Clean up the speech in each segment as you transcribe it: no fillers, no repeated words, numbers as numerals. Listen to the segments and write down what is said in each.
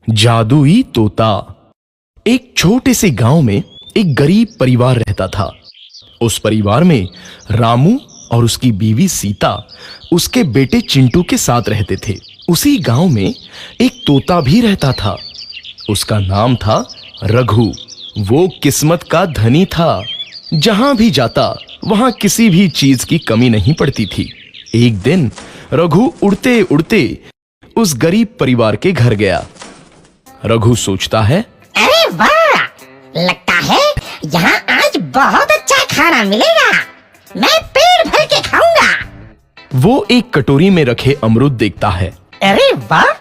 जादुई तोता। एक छोटे से गांव में एक गरीब परिवार रहता था। उस परिवार में रामू और उसकी बीवी सीता उसके बेटे चिंटू के साथ रहते थे। उसी गांव में एक तोता भी रहता था। उसका नाम था रघु। वो किस्मत का धनी था। जहां भी जाता वहां किसी भी चीज की कमी नहीं पड़ती थी। एक दिन रघु उड़ते उड़ते उस गरीब परिवार के घर गया। रघु सोचता है, अरे वाह, लगता है यहाँ आज बहुत अच्छा खाना मिलेगा। मैं पेट भर के खाऊंगा। वो एक कटोरी में रखे अमरूद देखता है। अरे वाह,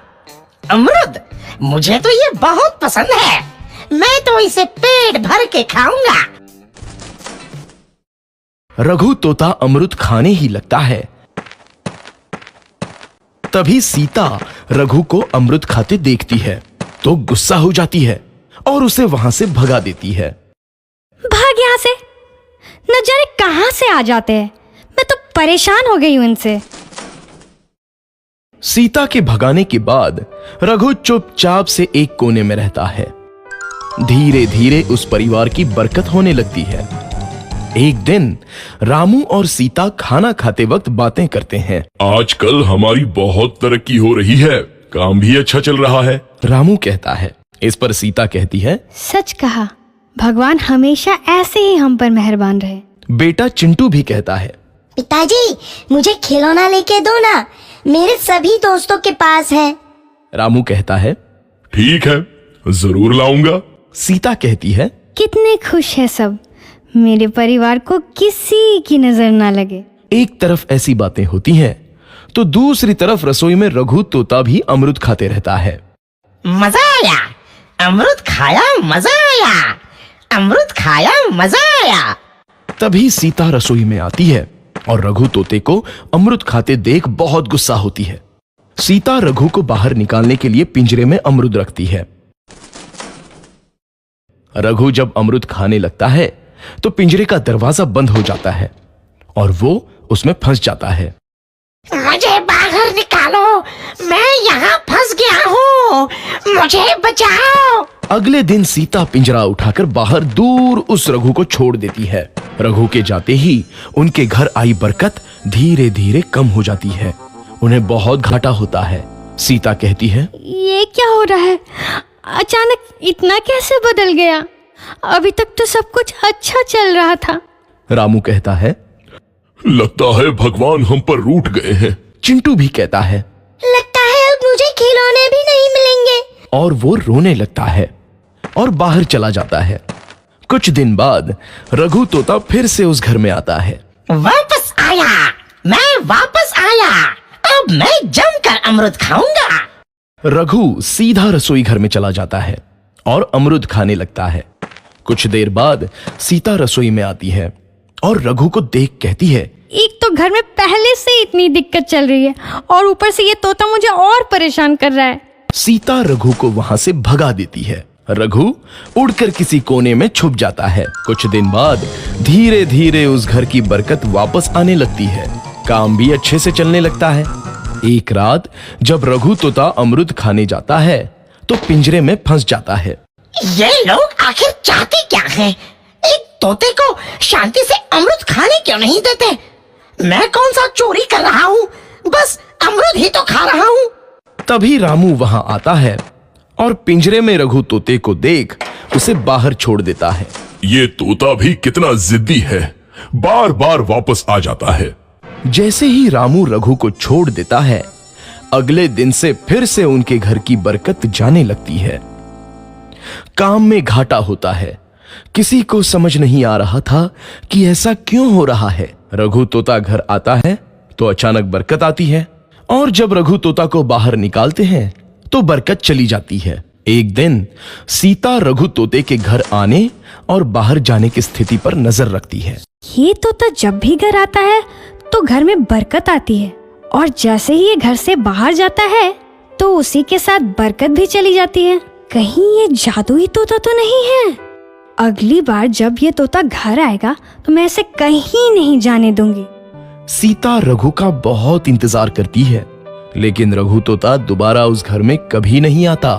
अमरूद, मुझे तो ये बहुत पसंद है। मैं तो इसे पेट भर के खाऊंगा। रघु तोता अमरूद खाने ही लगता है। तभी सीता रघु को अमरूद खाते देखती है तो गुस्सा हो जाती है और उसे वहां से भगा देती है। भाग यहाँ से, न जाने कहां से आ जाते हैं। मैं तो परेशान हो गई हूं इनसे। सीता के भगाने के बाद रघु चुपचाप से एक कोने में रहता है। धीरे धीरे उस परिवार की बरकत होने लगती है। एक दिन रामू और सीता खाना खाते वक्त बातें करते हैं। आजकल हमारी बहुत तरक्की हो रही है, काम भी अच्छा चल रहा है। रामू कहता है। इस पर सीता कहती है, सच कहा, भगवान हमेशा ऐसे ही हम पर मेहरबान रहे। बेटा चिंटू भी कहता है, पिताजी, मुझे खिलौना लेके दो ना, मेरे सभी दोस्तों के पास है। रामू कहता है, ठीक है, जरूर लाऊंगा। सीता कहती है, कितने खुश है सब, मेरे परिवार को किसी की नजर ना लगे। एक तरफ ऐसी बातें होती हैं तो दूसरी तरफ रसोई में रघु तोता भी अमरूद खाते रहता है। मजा आया, अमरूद खाया, मजा आया, अमरूद खाया, मजा आया। तभी सीता रसोई में आती है और रघु तोते को अमरूद खाते देख बहुत गुस्सा होती है। सीता रघु को बाहर निकालने के लिए पिंजरे में अमरूद रखती है। रघु जब अमरूद खाने लगता है तो पिंजरे का दरवाजा बंद हो जाता है और वो उसमें फंस जाता है। मुझे बाहर निकालो, मैं यहाँ फंस गया हूँ, मुझे बचाओ। अगले दिन सीता पिंजरा उठाकर बाहर दूर उस रघु को छोड़ देती है। रघु के जाते ही उनके घर आई बरकत धीरे धीरे कम हो जाती है। उन्हें बहुत घाटा होता है। सीता कहती है, ये क्या हो रहा है, अचानक इतना कैसे बदल गया? अभी तक तो सब कुछ अच्छा चल रहा था। रामू कहता है, लगता है भगवान हम पर रूठ गए हैं। चिंटू भी कहता है, लगता है अब मुझे खिलौने भी नहीं मिलेंगे। और वो रोने लगता है और बाहर चला जाता है। कुछ दिन बाद रघु तोता फिर से उस घर में आता है। वापस आया, मैं वापस आया, अब मैं जमकर अमरूद खाऊंगा। रघु सीधा रसोई घर में चला जाता है और अमरूद खाने लगता है। कुछ देर बाद सीता रसोई में आती है और रघु को देख कहती है, एक तो घर में पहले से इतनी दिक्कत चल रही है और ऊपर से ये तोता मुझे और परेशान कर रहा है। सीता रघु को वहां से भगा देती है। रघु उड़कर किसी कोने में छुप जाता है। कुछ दिन बाद धीरे धीरे उस घर की बरकत वापस आने लगती है। काम भी अच्छे से चलने लगता है। एक रात जब रघु तोता अमरूद खाने जाता है तो पिंजरे में फंस जाता है। ये लोग आखिर चाहते क्या हैं? एक तोते को शांति से अमरूद खाने क्यों नहीं देते? मैं कौन सा चोरी कर रहा हूँ? बस अमरूद ही तो खा रहा हूँ। तभी रामू वहां आता है और पिंजरे में रघु तोते को देख उसे बाहर छोड़ देता है। ये तोता भी कितना जिद्दी है, बार बार वापस आ जाता है। जैसे ही रामू रघु को छोड़ देता है, अगले दिन से फिर से उनके घर की बरकत जाने लगती है। काम में घाटा होता है। किसी को समझ नहीं आ रहा था कि ऐसा क्यों हो रहा है। रघु तोता घर आता है तो अचानक बरकत आती है और जब रघु तोता को बाहर निकालते हैं तो बरकत चली जाती है। एक दिन सीता रघु तोते के घर आने और बाहर जाने की स्थिति पर नजर रखती है। ये तोता जब भी घर आता है तो घर में बरकत आती है और जैसे ही ये घर से बाहर जाता है तो उसी के साथ बरकत भी चली जाती है। कहीं ये जादुई तोता तो नहीं है? अगली बार जब ये तोता घर आएगा तो मैं इसे कहीं नहीं जाने दूंगी। सीता रघु का बहुत इंतजार करती है लेकिन रघु तोता दोबारा उस घर में कभी नहीं आता।